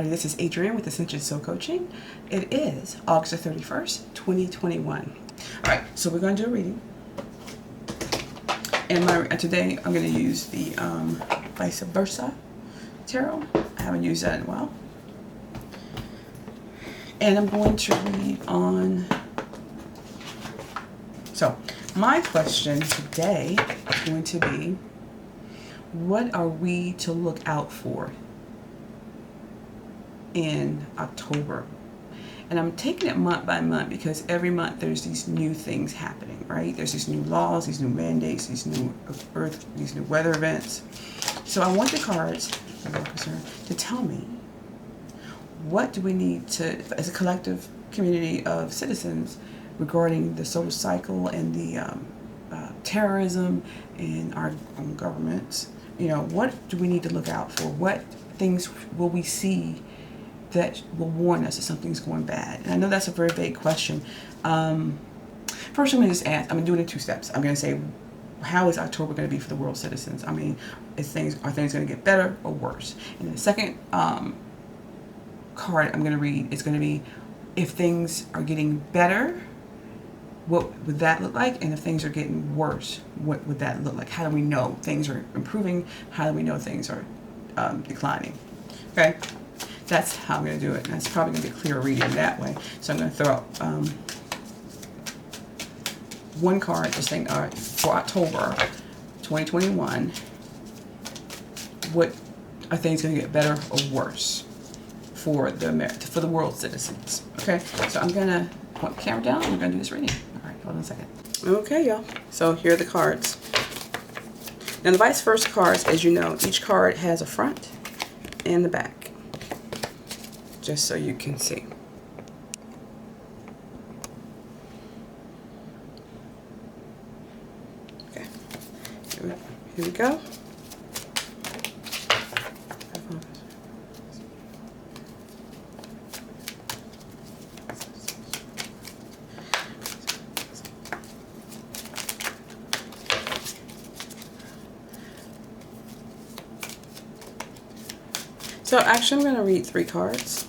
everybody. This is Adrienne with Ascension Soul Coaching. It is August the 31st, 2021. All right, so we're going to do a reading. And today I'm going to use the Vice Versa Tarot. I haven't used that in a while. And I'm going to read on... So, my question today is going to be, what are we to look out for in October? And I'm taking it month by month because every month there's these new things happening, right? There's these new laws, these new mandates, these new weather events. So I want the cards to tell me, what do we need to, as a collective community of citizens, regarding the solar cycle and the terrorism in our own governments? You know, what do we need to look out for? What things will we see that will warn us that something's going bad? And I know that's a very vague question. First, I'm going to just ask, I'm going to do it in two steps. I'm going to say, how is October going to be for the world citizens? I mean, are things going to get better or worse? And the second card I'm going to read is going to be, if things are getting better, what would that look like? And if things are getting worse, what would that look like? How do we know things are improving? How do we know things are declining? Okay, that's how I'm going to do it. And that's probably going to be a clearer reading that way. So I'm going to throw out one card, just saying, all right, for October 2021, what are things going to get better or worse for the world citizens? Okay, so I'm going to put the camera down and we're going to do this reading. All right, hold on a second. Okay, y'all. So here are the cards. Now the vice versa cards, as you know, each card has a front and the back, just so you can see. Okay, here we go. So actually I'm going to read three cards.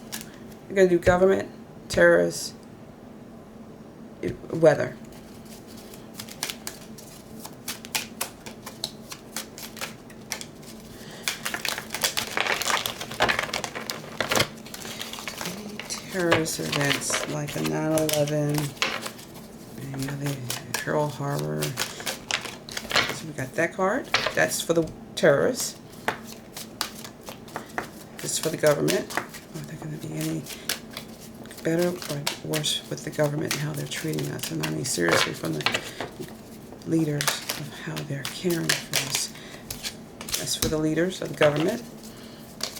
I'm going to do government, terrorists, weather. Terrorist events like a 9/11, the Pearl Harbor. So we got that card. That's for the terrorists. This is for the government. Are there going to be any better or worse with the government and how they're treating us? And I mean seriously, from the leaders of how they're caring for us. That's for the leaders of the government,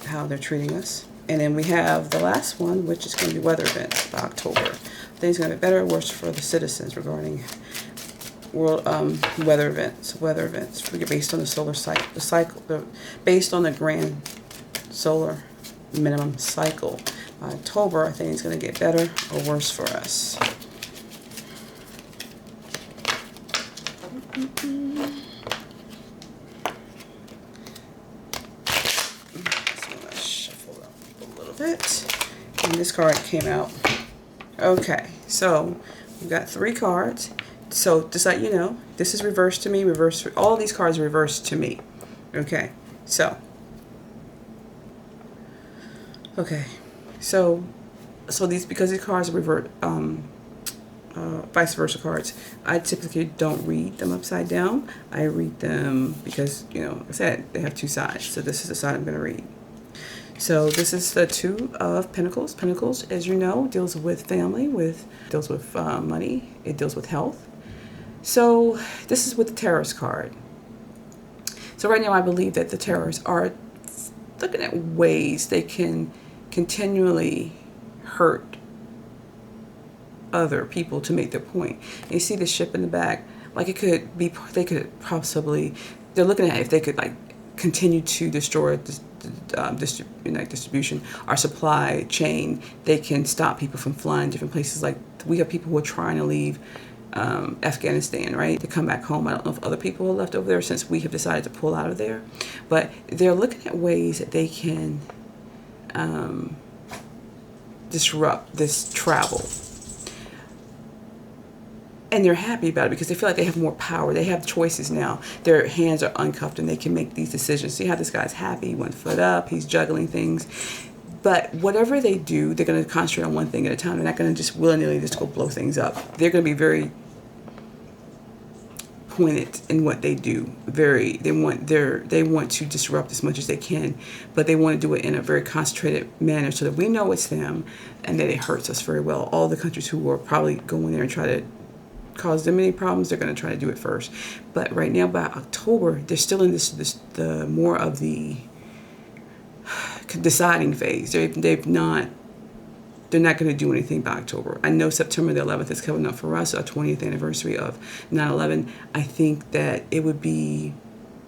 how they're treating us. And then we have the last one, which is going to be weather events by October. Things going to be better or worse for the citizens regarding world weather events based on the solar cycle, based on the grand solar minimum cycle. October, I think it's going to get better or worse for us. Shuffle up a little bit. And this card came out. Okay, so we've got three cards. So just let you know, this is reversed to me, all these cards are reversed to me. Okay, so these, because these cards are vice versa cards, I typically don't read them upside down. I read them because, you know, like I said, they have two sides. So this is the side I'm going to read. So this is the Two of Pentacles. Pentacles, as you know, deals with family, deals with money. It deals with health. So this is with the terrorist card. So right now I believe that the terrorists are looking at ways they can continually hurt other people to make their point. And you see the ship in the back, like it could be, they could possibly, they're looking at if they could like continue to destroy distribution, our supply chain. They can stop people from flying different places. Like we have people who are trying to leave Afghanistan, right, to come back home. I don't know if other people are left over there since we have decided to pull out of there, but they're looking at ways that they can disrupt this travel. And they're happy about it because they feel like they have more power. They have choices now. Their hands are uncuffed and they can make these decisions. See how this guy's happy, 1 foot up, he's juggling things. But whatever they do, they're going to concentrate on one thing at a time. They're not going to just willy-nilly just go blow things up. They're going to be very pointed in what they do. They want to disrupt as much as they can, but they want to do it in a very concentrated manner so that we know it's them and that it hurts us very well. All the countries who are probably going there and try to cause them any problems, they're going to try to do it first. But right now, by October, they're still in the more of the deciding phase. They're not going to do anything by October. I know September the 11th is coming up for us, our 20th anniversary of 9/11. I think that it would be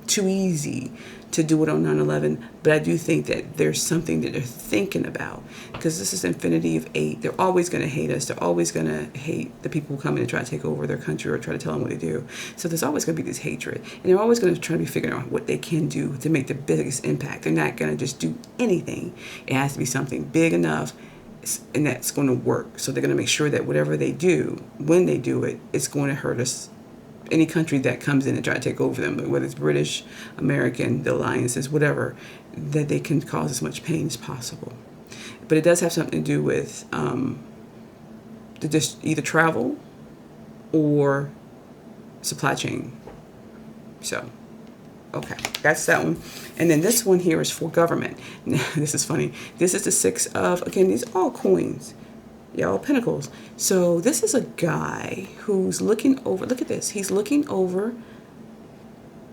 too easy to do it on 9/11, but I do think that there's something that they're thinking about, because this is infinity of 8. They're always going to hate us. They're always going to hate the people who come in and try to take over their country or try to tell them what to do. So there's always going to be this hatred, and they're always going to try to be figuring out what they can do to make the biggest impact. They're not going to just do anything. It has to be something big enough, and that's going to work. So they're going to make sure that whatever they do, when they do it, it's going to hurt us. Any country that comes in and try to take over them, whether it's British, American, the alliances, whatever, that they can cause as much pain as possible. But it does have something to do with either travel or supply chain. So, okay, that's that one. And then this one here is for government. This is funny. This is the 6 of, again, these are all coins. Yeah, all pentacles. So this is a guy who's looking over, look at this. He's looking over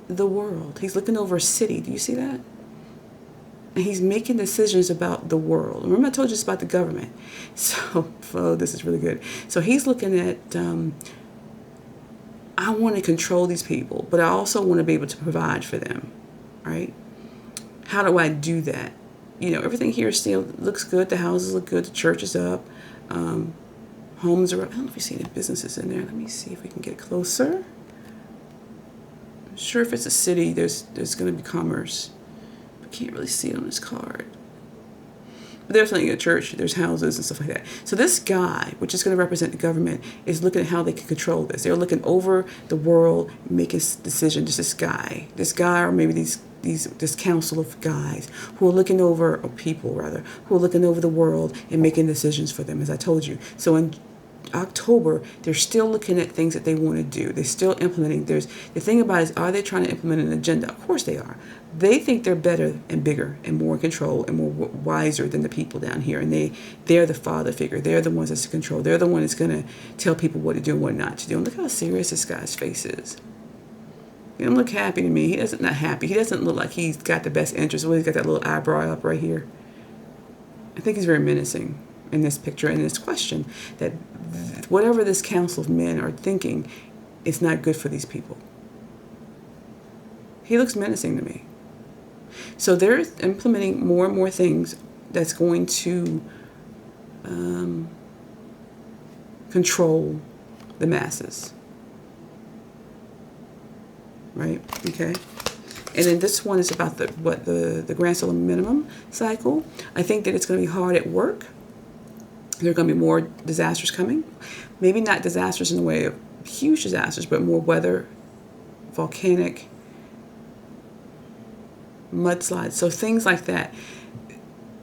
the world. He's looking over a city. Do you see that? And he's making decisions about the world. Remember I told you it's about the government. So, oh, this is really good. So he's looking at, I want to control these people, but I also want to be able to provide for them, right? How do I do that? You know, everything here still looks good. The houses look good. The church is up. Homes are up. I don't know if you see any businesses in there. Let me see if we can get closer. I'm sure if it's a city, there's going to be commerce. I can't really see it on this card. But there's definitely a church. There's houses and stuff like that. So this guy, which is going to represent the government, is looking at how they can control this. They're looking over the world, making decisions. This guy, or maybe this council of guys who are looking over, or people rather, who are looking over the world and making decisions for them, as I told you. So in October, they're still looking at things that they want to do. They're still implementing. The thing about it is, are they trying to implement an agenda? Of course they are. They think they're better and bigger and more in control and more wiser than the people down here. And they're the father figure. They're the ones that's in control. They're the one that's going to tell people what to do and what not to do. And look how serious this guy's face is. He doesn't look happy to me. He doesn't look like he's got the best interest. Well, he's got that little eyebrow up right here. I think he's very menacing in this picture and this question, that whatever this council of men are thinking, it's not good for these people. He looks menacing to me. So they're implementing more and more things that's going to control the masses. Right? Okay. And then this one is about the grand solar minimum cycle. I think that it's going to be hard at work. There are going to be more disasters coming. Maybe not disasters in the way of huge disasters, but more weather, volcanic, mudslides. So things like that.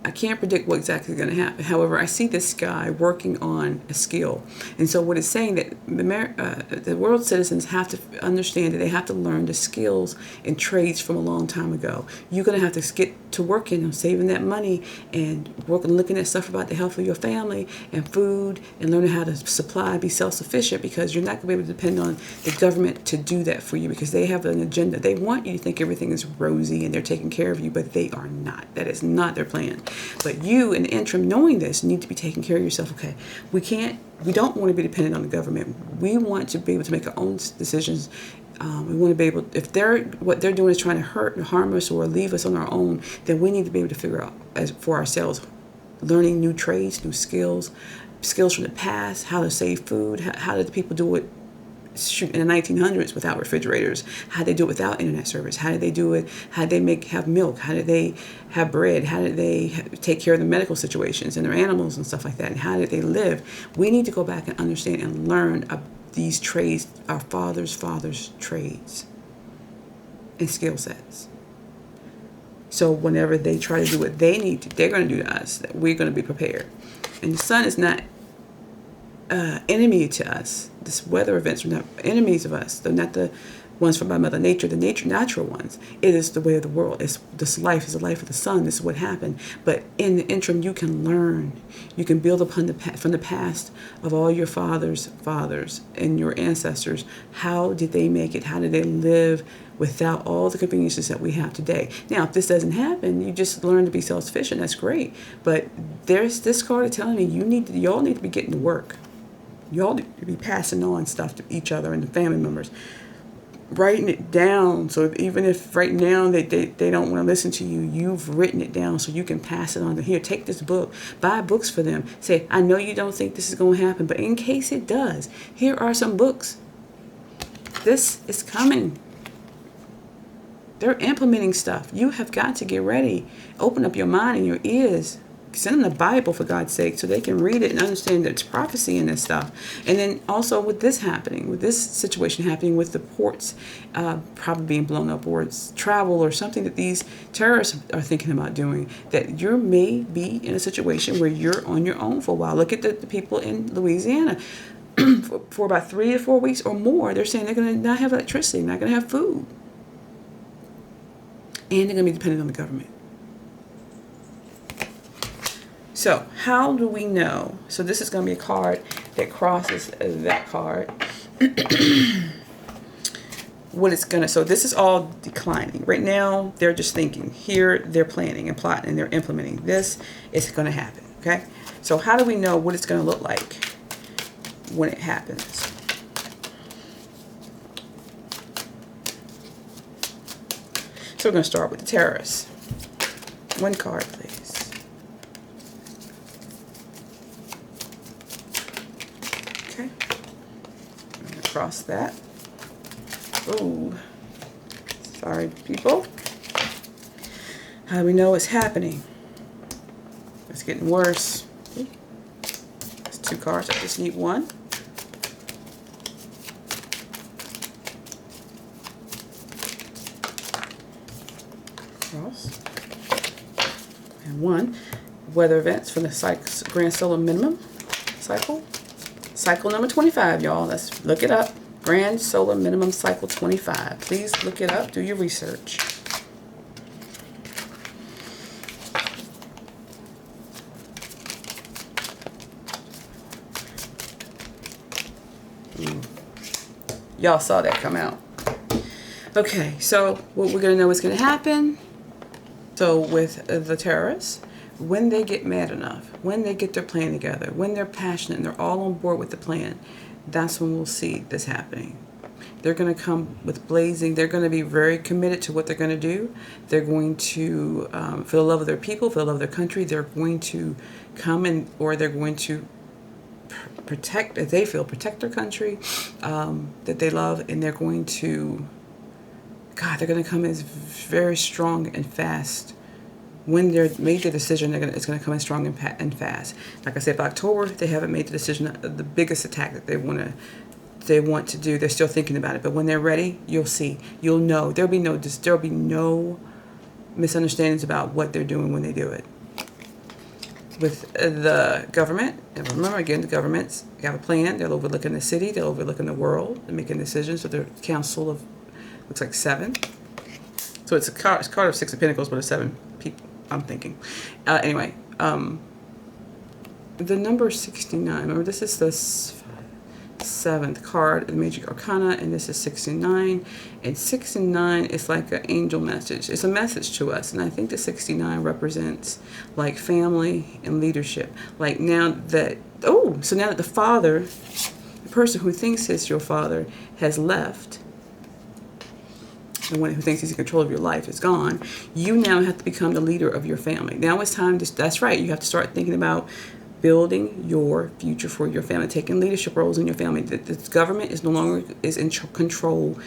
I can't predict what exactly is going to happen. However, I see this guy working on a skill. And so what it's saying that the world citizens have to understand that they have to learn the skills and trades from a long time ago. You're going to have to get to working on saving that money and looking at stuff about the health of your family and food and learning how to supply, be self-sufficient, because you're not going to be able to depend on the government to do that for you, because they have an agenda. They want you to think everything is rosy and they're taking care of you, but they are not. That is not their plan. But you, in the interim, knowing this, need to be taking care of yourself. Okay, we don't want to be dependent on the government. We want to be able to make our own decisions. We want to be able, what they're doing is trying to hurt and harm us or leave us on our own, then we need to be able to figure out for ourselves, learning new trades, new skills from the past, how to save food, how did the people do it shoot, in the 1900s without refrigerators? How did they do it without internet service? How did they do it? How did they have milk? How did they have bread? How did they take care of the medical situations and their animals and stuff like that? And how did they live? We need to go back and understand and learn these trades, our fathers' trades and skill sets. So whenever they try to do what they need to, they're going to do to us, that we're going to be prepared. And the sun is not enemy to us. This weather events are not enemies of us. They're not the ones from by Mother Nature, the natural ones. It is the way of the world. This life is the life of the sun. This is what happened. But in the interim, you can learn. You can build upon from the past of all your fathers and your ancestors. How did they make it? How did they live without all the conveniences that we have today? Now, if this doesn't happen, you just learn to be self-sufficient. That's great. But there's this card telling me y'all need to be getting to work. Y'all need to be passing on stuff to each other and the family members. Writing it down, so even if right now they don't want to listen to you, you've written it down so you can pass it on to here. Take this book, buy books for them. Say, I know you don't think this is going to happen, but in case it does, here are some books. This is coming. They're implementing stuff. You have got to get ready. Open up your mind and your ears. Send them the Bible, for God's sake, so they can read it and understand that it's prophecy in this stuff. And then also with this happening, with this situation happening with the ports probably being blown up, or it's travel or something that these terrorists are thinking about doing, that you may be in a situation where you're on your own for a while. Look at the people in Louisiana. For about 3 to 4 weeks or more, they're saying they're going to not have electricity, not going to have food. And they're going to be dependent on the government. So how do we know? So this is going to be a card that crosses that card. So this is all declining. Right now, they're just thinking. Here, they're planning and plotting and they're implementing. This is going to happen, okay? So how do we know what it's going to look like when it happens? So we're going to start with the terrorists. One card, please. Okay. I'm going to cross that. Oh, sorry, people. How do we know it's happening? It's getting worse. That's 2 cards. I just need 1. Cross. And 1. Weather events for the Grand Solar Minimum cycle. Cycle number 25, y'all. Let's look it up. Grand Solar Minimum Cycle 25. Please look it up. Do your research. Y'all saw that come out. Okay, so what we're going to know is going to happen. So with the terrorists, when they get mad enough, when they get their plan together, when they're passionate and they're all on board with the plan, that's when we'll see this happening. They're going to come with blazing. They're going to be very committed to what they're going to do. They're going to, for the love of their people, for the love of their country, they're going to come in, or they're going to protect, as they feel, protect their country that they love, and they're going to, they're going to come as very strong and fast. When they're made the decision, it's going to come in strong and fast. Like I said, by October, they haven't made the decision, the biggest attack that they want to do. They're still thinking about it. But when they're ready, you'll see. You'll know. There'll be no misunderstandings about what they're doing when they do it. With the government, and remember again, the governments have a plan. They're overlooking the city. They're overlooking the world. They're making decisions. So their council of, looks like 7. So it's a card of 6 of Pentacles, but it's 7 people. I'm thinking. Anyway, the number 69. Remember, this is the 7th card of the Major Arcana, and this is 69. And 69 is like an angel message. It's a message to us, and I think the 69 represents like family and leadership. Like now that, so now that the father, the person who thinks is your father, has left, the one who thinks he's in control of your life is gone, you now have to become the leader of your family. Now it's time to, that's right, you have to start thinking about building your future for your family, taking leadership roles in your family. The government is no longer is in control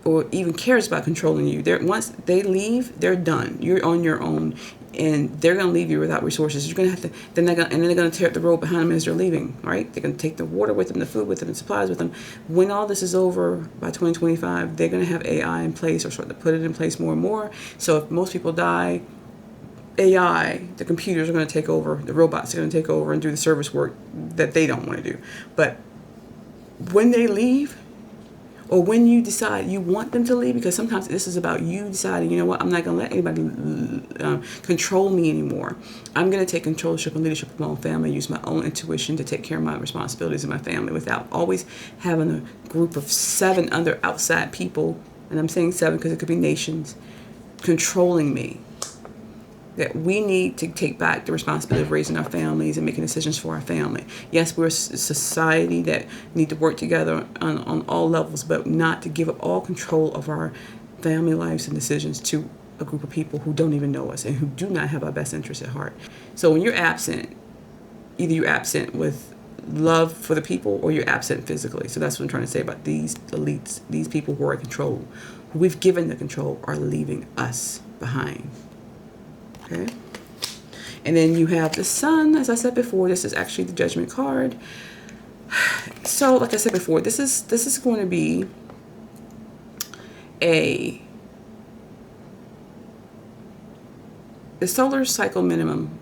or even cares about controlling you. Once they leave, they're done. You're on your own, and they're going to leave you without resources. You're going to have to, then they're going to tear up the road behind them as they're leaving, right? They're going to take the water with them, the food with them, the supplies with them. When all this is over by 2025, they're going to have AI in place, or start to put it in place more and more. So if most people die, AI, the computers are going to take over, the robots are going to take over and do the service work that they don't want to do. But when they leave, or when you decide you want them to leave, because sometimes this is about you deciding, you know what, I'm not going to let anybody control me anymore. I'm going to take controlship and leadership of my own family, use my own intuition to take care of my responsibilities in my family without always having a group of 7 other outside people, and I'm saying 7 because it could be nations, controlling me. That we need to take back the responsibility of raising our families and making decisions for our family. Yes, we're a society that need to work together on all levels, but not to give up all control of our family lives and decisions to a group of people who don't even know us and who do not have our best interests at heart. So when you're absent, either you're absent with love for the people or you're absent physically. So that's what I'm trying to say about these elites, these people who are in control, who we've given the control, are leaving us behind. Okay, and then you have the sun. As I said before, this is actually the judgment card. So, like I said before, this is going to be the solar cycle minimum.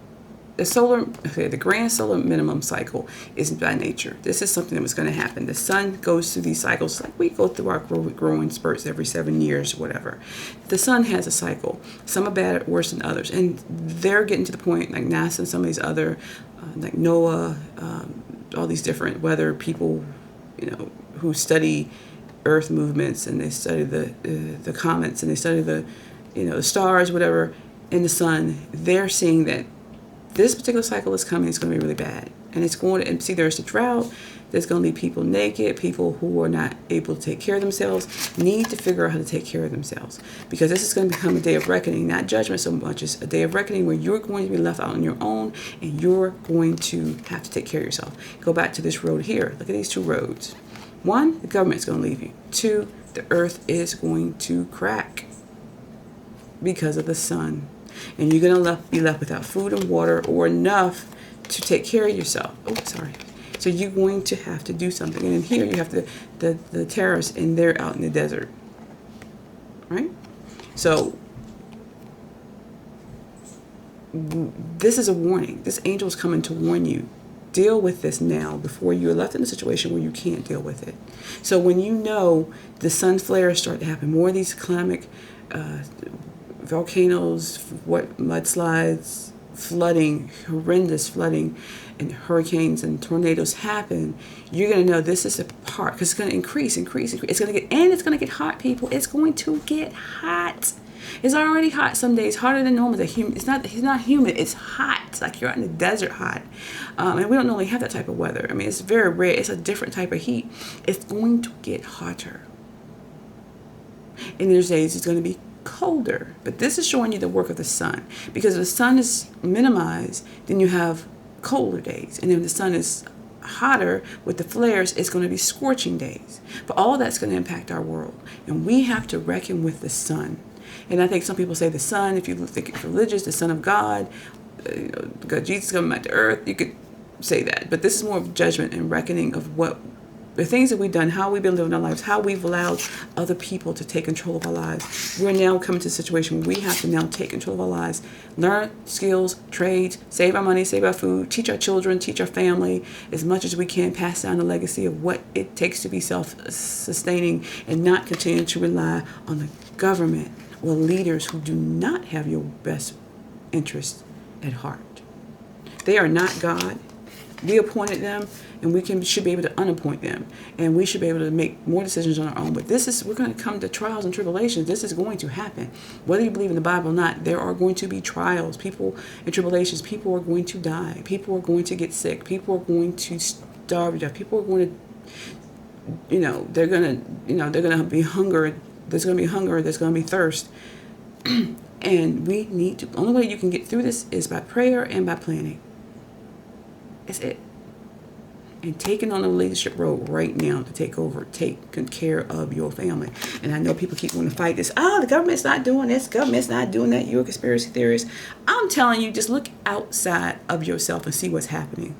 The grand solar minimum cycle is by nature. This is something that was going to happen. The sun goes through these cycles like we go through our growing spurts every 7 years, whatever. The sun has a cycle. Some are bad, worse than others, and they're getting to the point, like NASA and some of these other, like NOAA, all these different weather people, who study Earth movements, and they study the comets, and they study the stars, whatever, in the sun. They're seeing that this particular cycle is coming. It's going to be really bad. And it's going to, and see, there's a drought. There's going to leave people naked. People who are not able to take care of themselves need to figure out how to take care of themselves. Because this is going to become a day of reckoning, not judgment so much as a day of reckoning where you're going to be left out on your own and you're going to have to take care of yourself. Go back to this road here. Look at these 2 roads. 1, the government's going to leave you. 2, the earth is going to crack because of the sun. And you're going to be left without food and water or enough to take care of yourself. Oh, sorry. So you're going to have to do something. And in here you have the terrorists, and they're out in the desert. Right? So this is a warning. This angel is coming to warn you. Deal with this now before you're left in a situation where you can't deal with it. So when you know the sun flares start to happen, more of these climatic volcanoes, mudslides, flooding, horrendous flooding, and hurricanes and tornadoes happen, you're going to know this is a part, because it's going to increase. It's going to get hot, people. It's going to get hot. It's already hot some days, hotter than normal. It's not humid. It's hot. It's like you're out in the desert hot. And we don't normally have that type of weather. I mean, it's very rare. It's a different type of heat. It's going to get hotter. And there's days it's going to be colder. But this is showing you the work of the sun. Because if the sun is minimized, then you have colder days. And if the sun is hotter with the flares, it's going to be scorching days. But all that's going to impact our world. And we have to reckon with the sun. And I think some people say the sun, if you think it's religious, the Son of God, God, Jesus coming back to earth, you could say that. But this is more of judgment and reckoning of what the things that we've done, how we've been living our lives, how we've allowed other people to take control of our lives. We're now coming to a situation where we have to now take control of our lives, learn skills, trades, save our money, save our food, teach our children, teach our family as much as we can, pass down the legacy of what it takes to be self-sustaining and not continue to rely on the government or leaders who do not have your best interest at heart. They are not God. We appointed them, and we should be able to unappoint them, and we should be able to make more decisions on our own. But we're going to come to trials and tribulations. This is going to happen. Whether you believe in the Bible or not, there are going to be trials, people and tribulations. People are going to die. People are going to get sick. People are going to starve to death. People are going to, they're going to be hunger. There's going to be hunger. There's going to be thirst. And we need to, the only way you can get through this is by prayer and by planning. It's it. And taking on the leadership role right now to take over, taking care of your family. And I know people keep wanting to fight this. Oh, the government's not doing this. Government's not doing that. You're a conspiracy theorist. I'm telling you, just look outside of yourself and see what's happening.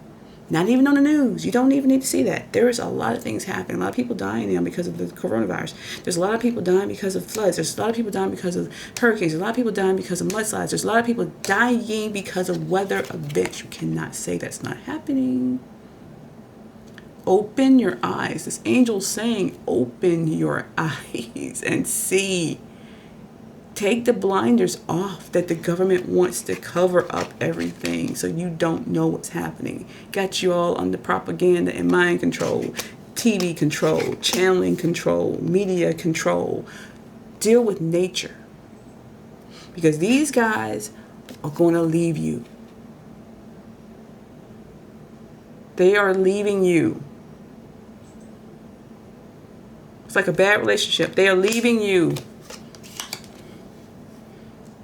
Not even on the news. You don't even need to see that. There is a lot of things happening. A lot of people dying now because of the coronavirus. There's a lot of people dying because of floods. There's a lot of people dying because of hurricanes. There's a lot of people dying because of mudslides. There's a lot of people dying because of weather events. You cannot say that's not happening. Open your eyes. This angel's saying, open your eyes and see. Take the blinders off that the government wants to cover up everything so you don't know what's happening. Got you all under propaganda and mind control, TV control, channeling control, media control. Deal with nature. Because these guys are going to leave you. They are leaving you. It's like a bad relationship. They are leaving you.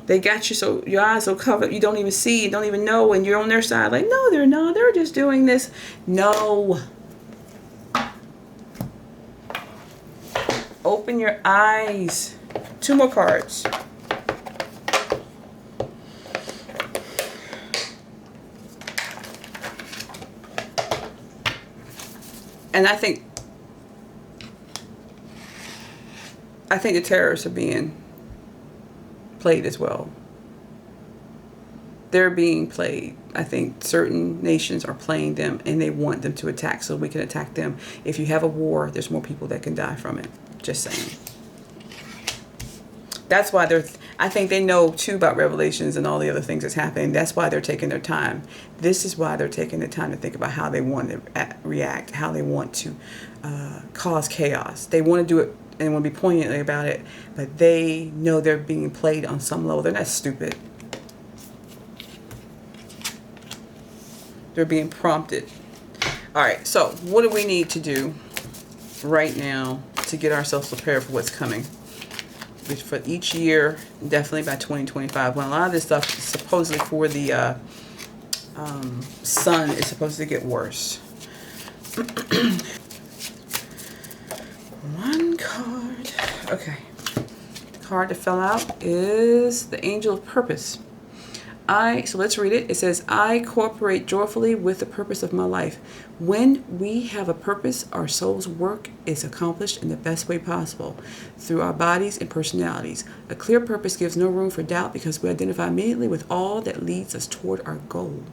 They got you so your eyes are covered. You don't even see, you don't even know, and you're on their side. Like, no, they're not. They're just doing this. No. Open your eyes. 2 more cards. And I think the terrorists are being played as well. They're being played. I think certain nations are playing them and they want them to attack so we can attack them. If you have a war, there's more people that can die from it. Just saying. That's why I think they know too about Revelations and all the other things that's happening. That's why they're taking their time. This is why they're taking the time to think about how they want to react, how they want to cause chaos. They want to do it and want to be poignantly about it, but they know they're being played on some level. They're not stupid. They're being prompted. All right, so what do we need to do right now to get ourselves prepared for what's coming? For each year, definitely by 2025, when a lot of this stuff is supposedly for the sun is supposed to get worse. One card. Okay. The card that fell out is the Angel of Purpose. So let's read it. It says, I cooperate joyfully with the purpose of my life. When we have a purpose, our soul's work is accomplished in the best way possible through our bodies and personalities. A clear purpose gives no room for doubt because we identify immediately with all that leads us toward our goal.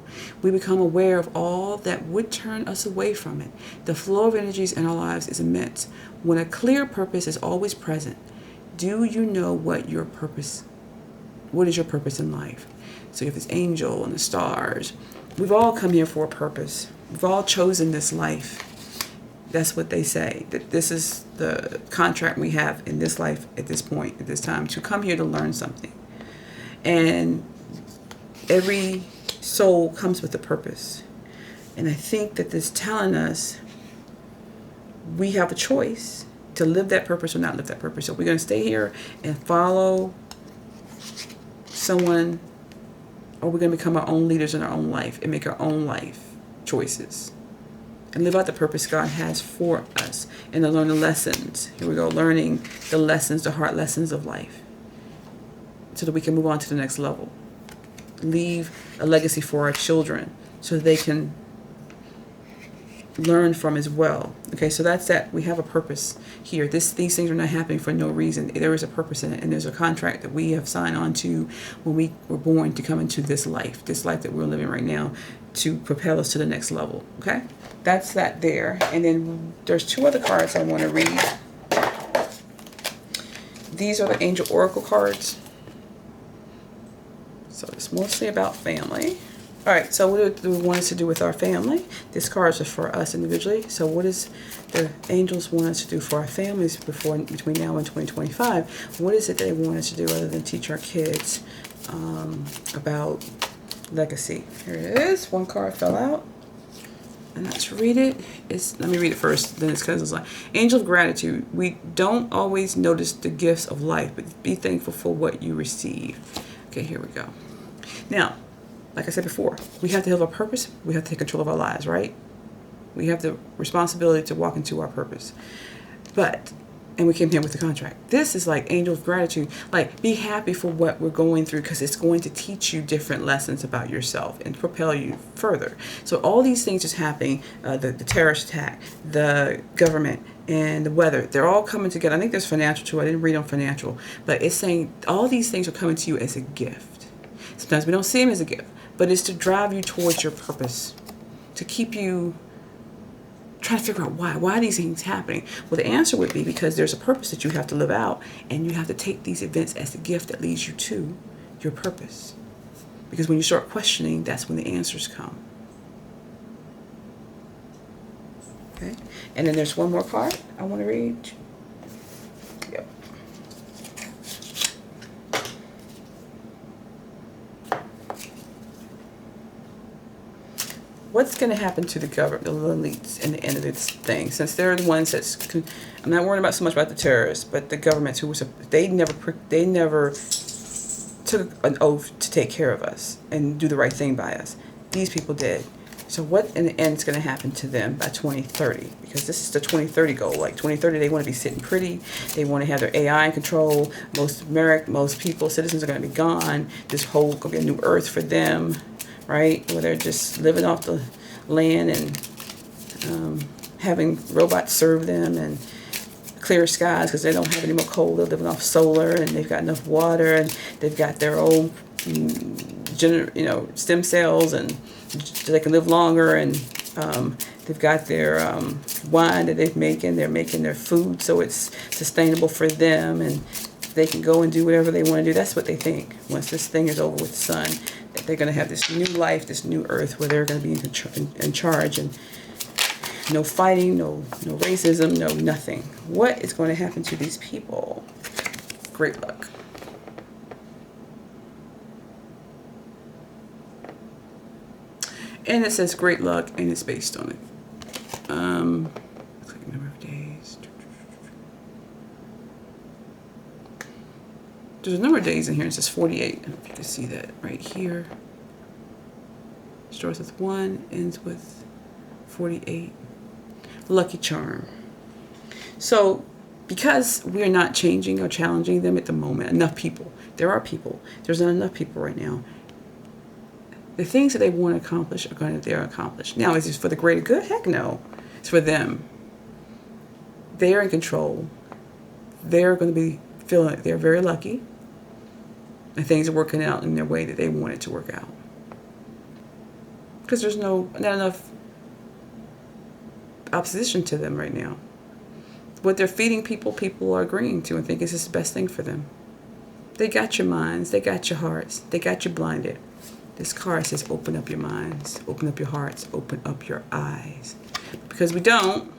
We become aware of all that would turn us away from it. The flow of energies in our lives is immense. When a clear purpose is always present, do you know what is your purpose in life? So you have this angel and the stars. We've all come here for a purpose. We've all chosen this life. That's what they say, that this is the contract we have in this life at this point, at this time, to come here to learn something. And every soul comes with a purpose. And I think that this is telling us we have a choice to live that purpose or not live that purpose. So we're going to stay here and follow someone, or we're going to become our own leaders in our own life and make our own life choices and live out the purpose God has for us and to learn the lessons. Here we go, learning the lessons, the hard lessons of life so that we can move on to the next level. Leave a legacy for our children so that they can learn from as well. Okay, so that's that. We have a purpose here. These things are not happening for no reason. There is a purpose in it, and there's a contract that we have signed on to when we were born to come into this life that we're living right now, to propel us to the next level. Okay, that's that there. And then there's 2 other cards I want to read. These are the Angel Oracle cards. So it's mostly about family. All right, so what do we want us to do with our family? This card is for us individually. So what does the angels want us to do for our families between now and 2025? What is it they want us to do other than teach our kids about legacy? Here it is. One card fell out. And let's read it. Let me read it first, then it's because it's like, Angel of Gratitude. We don't always notice the gifts of life, but be thankful for what you receive. Okay, here we go. Now, like I said before, we have to have a purpose. We have to take control of our lives, right? We have the responsibility to walk into our purpose. And we came here with the contract. This is like angel of gratitude. Like, be happy for what we're going through, because it's going to teach you different lessons about yourself and propel you further. So all these things just happening, the terrorist attack, the government, and the weather, they're all coming together. I think there's financial too. I didn't read on financial, but it's saying all these things are coming to you as a gift. Sometimes we don't see them as a gift, but it's to drive you towards your purpose, to keep you trying to figure out why are these things happening. Well, the answer would be because there's a purpose that you have to live out, and you have to take these events as a gift that leads you to your purpose. Because when you start questioning, that's when the answers come. Okay, and then there's one more card I want to read. Yep. What's going to happen to the government, the elites, in the end of this thing? Since they're the ones I'm not worried about so much about the terrorists, but the governments who they never took an oath to take care of us and do the right thing by us. These people did. So what in the end is going to happen to them by 2030? Because this is the 2030 goal. Like 2030, they want to be sitting pretty. They want to have their AI in control. Most people, citizens are going to be gone. This whole going to be a new earth for them. Right, where they're just living off the land and having robots serve them, and clear skies because they don't have any more coal. They're living off solar, and they've got enough water, and they've got their own, stem cells, and they can live longer. And they've got their wine that they're making their food, so it's sustainable for them, and they can go and do whatever they want to do. That's what they think. Once this thing is over with the sun, that they're going to have this new life, this new earth, where they're going to be in charge, and no fighting, no racism, no nothing. What is going to happen to these people? Great luck. And it says great luck, and it's based on it. Looks like number of days. There's a number of days in here. It says 48. I don't know if you can see that right here. Starts with 1, ends with 48. Lucky charm. So, because we're not changing or challenging them at the moment, enough people. There are people. There's not enough people right now. The things that they want to accomplish are going to accomplish. Now, is this for the greater good? Heck no. It's for them. They're in control. They're going to be feeling like they're very lucky. And things are working out in their way that they want it to work out. Because there's not enough opposition to them right now. What they're feeding people are agreeing to and think this is the best thing for them. They got your minds. They got your hearts. They got you blinded. This card says open up your minds, open up your hearts, open up your eyes. Because we don't,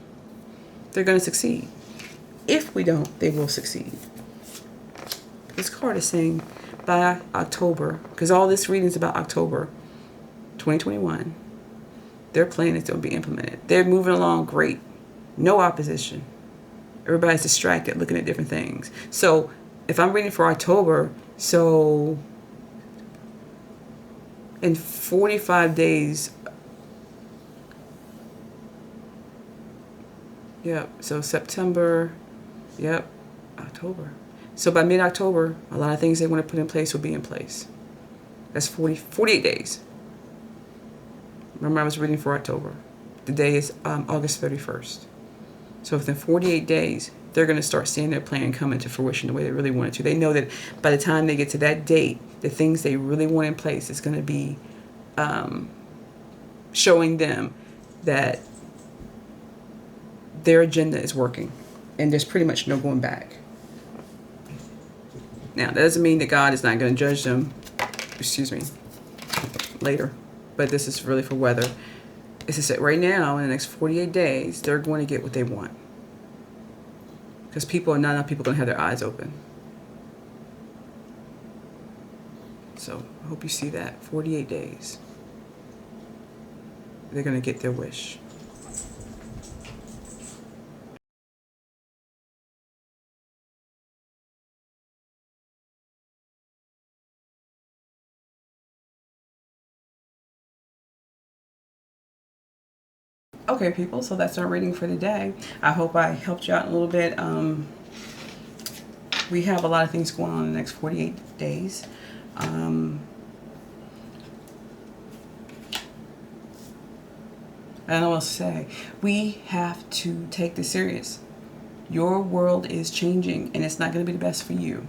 they're going to succeed. If we don't, they will succeed. This card is saying by October, because all this reading is about October 2021, their plan is going to be implemented. They're moving along great. No opposition. Everybody's distracted looking at different things. So if I'm reading for October, so in 45 days, yep, so September, yep, October. So by mid-October, a lot of things they want to put in place will be in place. That's 48 days. Remember, I was reading for October. The day is August 31st. So within 48 days, they're going to start seeing their plan come into fruition the way they really want it to. They know that by the time they get to that date, the things they really want in place is going to be showing them that their agenda is working. And there's pretty much no going back. Now, that doesn't mean that God is not going to judge them, later. But this is really for weather. It's just that right now, in the next 48 days, they're going to get what they want. Because not enough people are going to have their eyes open. So, I hope you see that. 48 days. They're going to get their wish. Okay, people, so that's our reading for today. I hope I helped you out a little bit. We have a lot of things going on in the next 48 days. I don't know what else to say. We have to take this serious. Your world is changing, and it's not going to be the best for you.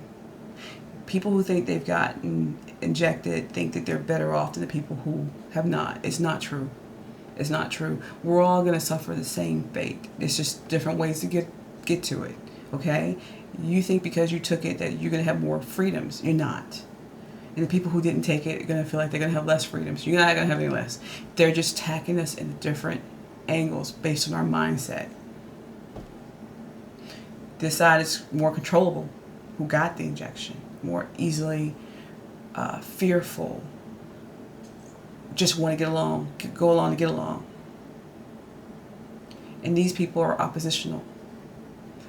People who think they've gotten injected think that they're better off than the people who have not. It's not true. It's not true. We're all going to suffer the same fate. It's just different ways to get to it. Okay? You think because you took it that you're going to have more freedoms. You're not. And the people who didn't take it are going to feel like they're going to have less freedoms. You're not going to have any less. They're just attacking us in different angles based on our mindset. This side is more controllable, who got the injection, more easily fearful, just want to get along, go along to get along. And these people are oppositional.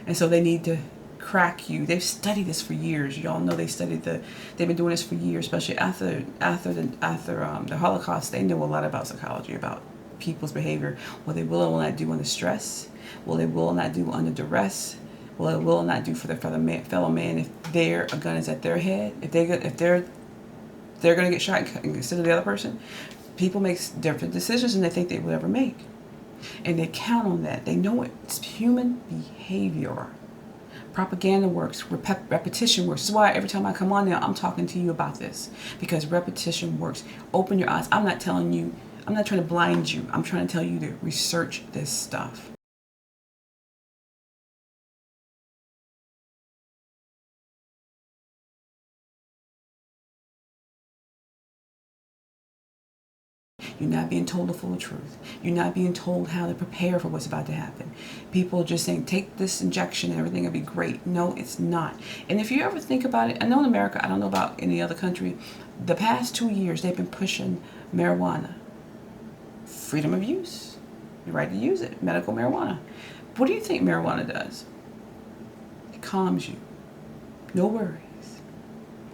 And so they need to crack you. They've studied this for years. Y'all know they've been doing this for years, especially after the Holocaust. They know a lot about psychology, about people's behavior, what they will and will not do under stress, what they will not do under duress, what they will not do for their fellow man if a gun is at their head, if they're going to get shot instead of the other person. People make different decisions than they think they will ever make. And they count on that. They know it's human behavior. Propaganda works. Repetition works. This is why every time I come on now, I'm talking to you about this. Because repetition works. Open your eyes. I'm not trying to blind you. I'm trying to tell you to research this stuff. You're not being told the full truth. You're not being told how to prepare for what's about to happen. People are just saying, take this injection and everything will be great. No, it's not. And if you ever think about it, I know in America, I don't know about any other country, the past 2 years, they've been pushing marijuana. Freedom of use. Your right to use it. Medical marijuana. What do you think marijuana does? It calms you. No worries.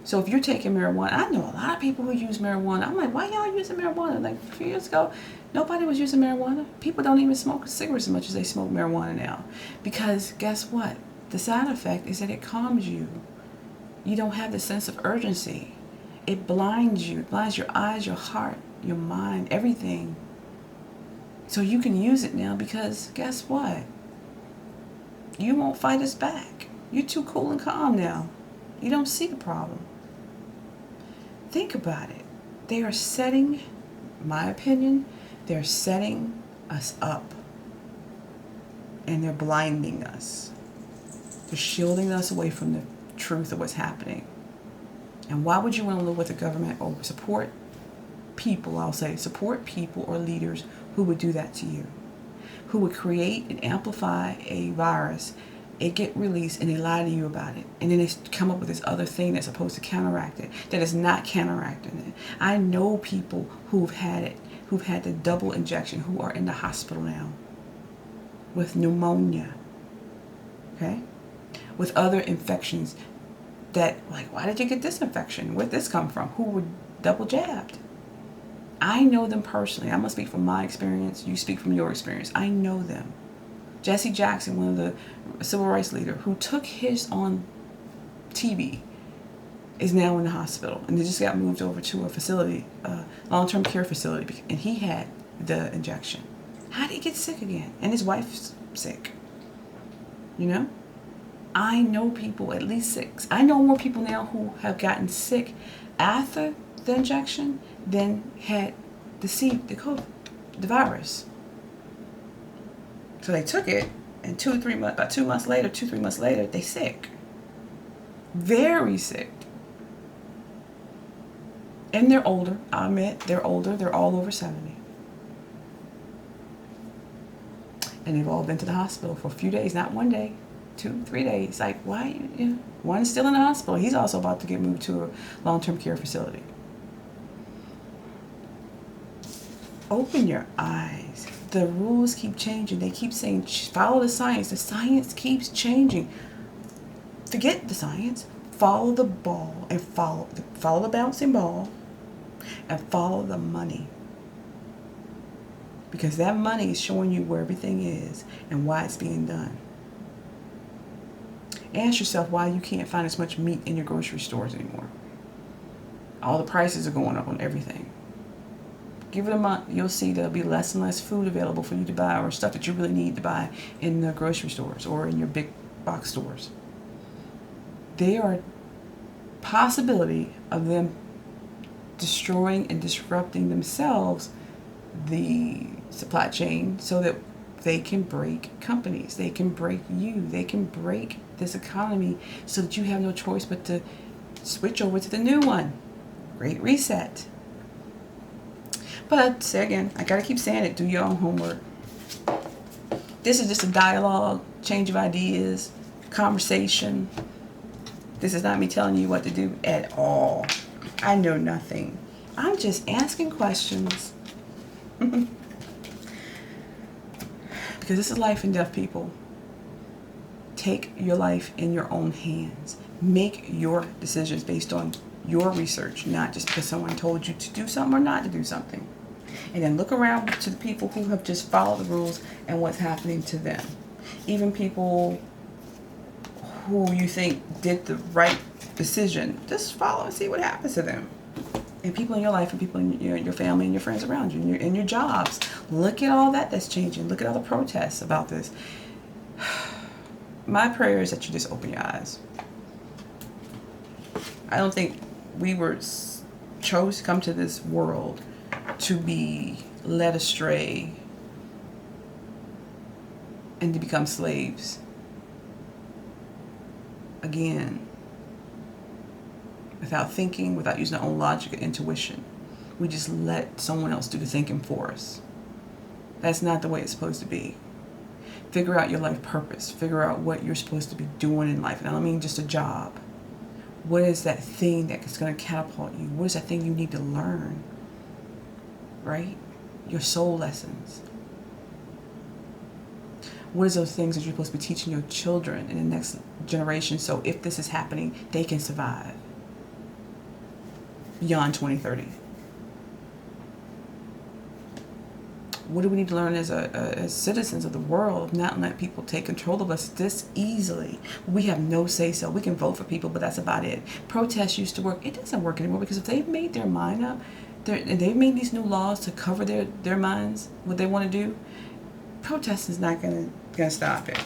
So if you're taking marijuana, I know a lot of people who use marijuana. I'm like, why y'all using marijuana? Like a few years ago, nobody was using marijuana. People don't even smoke cigarettes as much as they smoke marijuana now. Because guess what? The side effect is that it calms you. You don't have the sense of urgency. It blinds you. It blinds your eyes, your heart, your mind, everything. So you can use it now because guess what? You won't fight us back. You're too cool and calm now. You don't see the problem. Think about it. They are setting, my opinion, they're setting us up. And they're blinding us. They're shielding us away from the truth of what's happening. And why would you want to live with the government or support people, I'll say, support people or leaders who would do that to you? Who would create and amplify a virus, it get released, and they lie to you about it. And then they come up with this other thing that's supposed to counteract it, that is not counteracting it. I know people who've had it, who've had the double injection, who are in the hospital now with pneumonia, okay? With other infections that, like, why did you get this infection? Where'd this come from? Who were double jabbed? I know them personally. I'm going to speak from my experience. You speak from your experience. I know them. Jesse Jackson, one of the civil rights leader, who took his on TV, is now in the hospital. And they just got moved over to a facility, long-term care facility, and he had the injection. How did he get sick again? And his wife's sick. You know? I know people, at least 6. I know more people now who have gotten sick after the injection than had the COVID, the virus. So they took it, and 2-3 months, about 2 months later, 2-3 months later, they sick. Very sick. And they're older, I admit, they're older, they're all over 70. And they've all been to the hospital for a few days, not one day, 2-3 days. Like, why? You know, one's still in the hospital. He's also about to get moved to a long-term care facility. Open your eyes. The rules keep changing. They keep saying, follow the science. The science keeps changing. Forget the science. Follow the ball and follow the bouncing ball and follow the money. because that money is showing you where everything is and why it's being done. Ask yourself why you can't find as much meat in your grocery stores anymore. All the prices are going up on everything. Give it a month, you'll see there'll be less and less food available for you to buy, or stuff that you really need to buy in the grocery stores or in your big box stores. There are possibility of them destroying and disrupting themselves, the supply chain, so that they can break companies, they can break you, they can break this economy, so that you have no choice but to switch over to the new one. Great reset. But say again, I gotta keep saying it, do your own homework. This is just a dialogue, change of ideas, conversation. This is not me telling you what to do at all. I know nothing. I'm just asking questions. Because this is life and death, people. Take your life in your own hands. Make your decisions based on your research, not just because someone told you to do something or not to do something. And then look around to the people who have just followed the rules and what's happening to them. Even people who you think did the right decision, just follow and see what happens to them. And people in your life, and people in your family and your friends around you, and your jobs. Look at all that's changing. Look at all the protests about this. My prayer is that you just open your eyes. I don't think we were chose to come to this world to be led astray and to become slaves again, without thinking, without using our own logic or intuition. We just let someone else do the thinking for us. That's not the way it's supposed to be. Figure out your life purpose. Figure out what you're supposed to be doing in life. And I don't mean just a job. What is that thing that's going to catapult you? What is that thing you need to learn? Right? Your soul lessons. What is those things that you're supposed to be teaching your children in the next generation, so if this is happening, they can survive beyond 2030? What do we need to learn as citizens of the world? Not let people take control of us this easily. We have no say-so. We can vote for people, but that's about it. Protests used to work. It doesn't work anymore, because if they've made their mind up, and they've made these new laws to cover their minds, what they want to do, protest is not gonna stop it.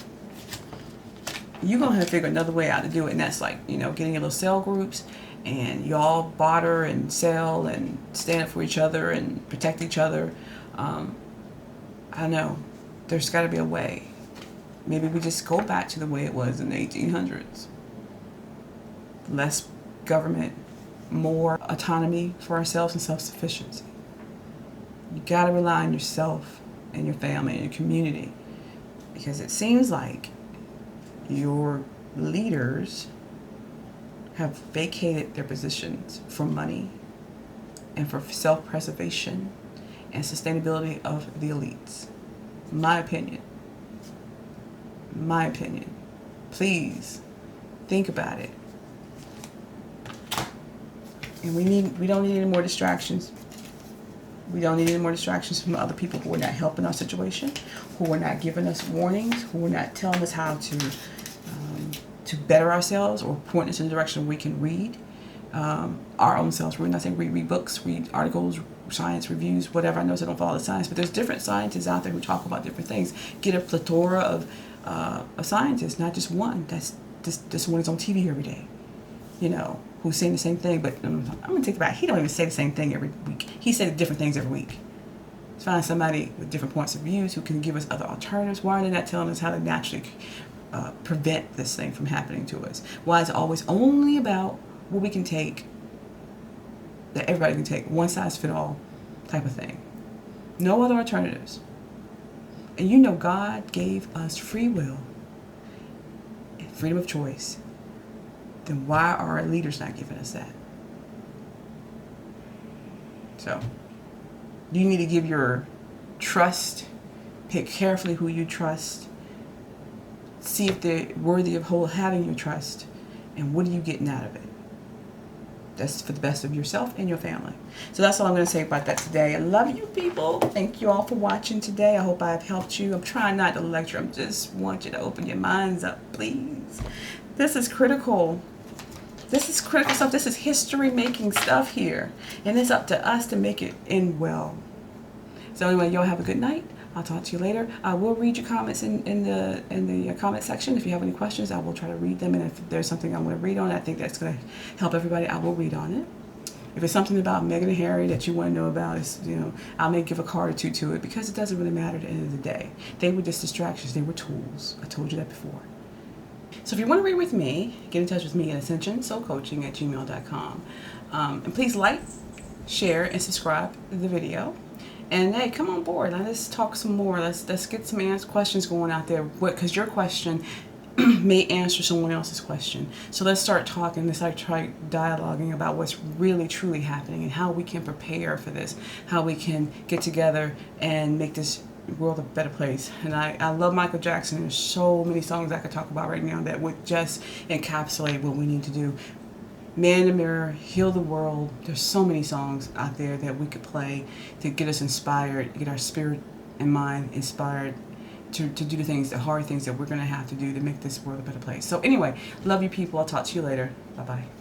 You're gonna have to figure another way out to do it, and that's like, getting in little cell groups, and you all barter and sell and stand up for each other and protect each other. I don't know. There's got to be a way. Maybe we just go back to the way it was in the 1800s. Less government, more autonomy for ourselves and self-sufficiency. You got to rely on yourself and your family and your community, because it seems like your leaders have vacated their positions for money and for self-preservation and sustainability of the elites. My opinion. Please think about it. And we don't need any more distractions. We don't need any more distractions from other people who are not helping our situation, who are not giving us warnings, who are not telling us how to better ourselves or point us in the direction we can read our own selves. We're not saying read books, read articles, science reviews, whatever. I know I don't follow the science, but there's different scientists out there who talk about different things. Get a plethora of scientists, not just one. That's just one that's on TV every day, who's saying the same thing. But I'm going to take it back. He don't even say the same thing every week. He says different things every week. Let's find somebody with different points of views who can give us other alternatives. Why are they not telling us how to naturally prevent this thing from happening to us? Why is it always only about what we can take, that everybody can take, one size fit all type of thing? No other alternatives. And God gave us free will and freedom of choice. Then why are our leaders not giving us that? So, you need to give your trust, pick carefully who you trust, see if they're worthy of having your trust, and what are you getting out of it? that's for the best of yourself and your family. So that's all I'm going to say about that today. I love you people. Thank you all for watching today. I hope I've helped you. I'm trying not to lecture. I just want you to open your minds up, please. This is critical. This is critical stuff. This is history-making stuff here. And it's up to us to make it end well. So anyway, y'all have a good night. I'll talk to you later. I will read your comments in the comment section. If you have any questions, I will try to read them. And if there's something I'm going to read on, I think that's going to help everybody, I will read on it. If it's something about Meghan and Harry that you want to know about, I may give a card or two to it, because it doesn't really matter at the end of the day. They were just distractions. They were tools. I told you that before. So if you want to read with me, get in touch with me at Ascension Soul Coaching at gmail.com. And please like, share, and subscribe to the video. And hey, come on board. Let's talk some more. Let's get some questions going out there. Because your question may answer someone else's question. So let's start talking. Let's try dialoguing about what's really truly happening and how we can prepare for this. How we can get together and make this world a better place. And I love Micheal Jackson. There's so many songs I could talk about right now that would just encapsulate what we need to do. Man in the Mirror, Heal the World. There's so many songs out there that we could play to get us inspired, get our spirit and mind inspired to do the hard things that we're going to have to do to make this world a better place. So anyway, love you people. I'll talk to you later. Bye-bye.